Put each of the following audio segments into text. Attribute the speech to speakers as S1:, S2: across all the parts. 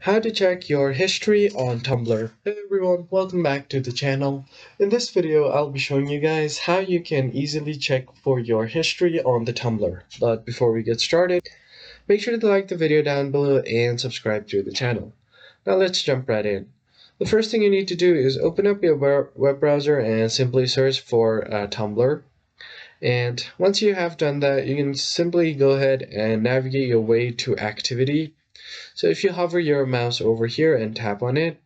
S1: How to check your history on Tumblr. Hey everyone, welcome back to the channel. In this video, I'll be showing you guys how you can easily check for your history on the Tumblr. But before we get started, make sure to like the video down below and subscribe to the channel. Now let's jump right in. The first thing you need to do is open up your web browser and simply search for Tumblr. And once you have done that, you can simply go ahead and navigate your way to activity. So if you hover your mouse over here and tap on it,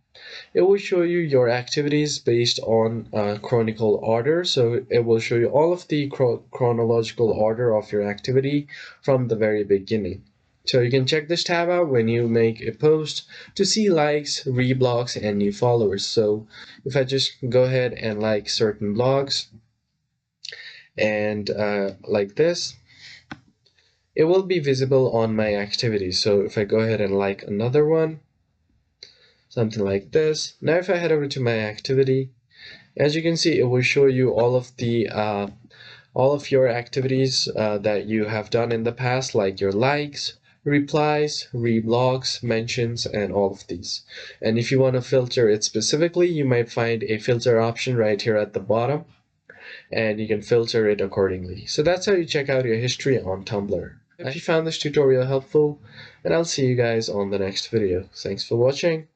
S1: it will show you your activities based on chronological order. So it will show you all of the chronological order of your activity from the very beginning. So you can check this tab out when you make a post to see likes, reblogs, and new followers. So if I just go ahead and like certain blogs and like this, it will be visible on my activities. So if I go ahead and like another one, something like this. Now if I head over to my activity, as you can see, it will show you all of your activities that you have done in the past, like your likes, replies, reblogs, mentions, and all of these. And if you want to filter it specifically, you might find a filter option right here at the bottom, and you can filter it accordingly. So that's how you check out your history on Tumblr. I hope you found this tutorial helpful, and I'll see you guys on the next video. Thanks for watching.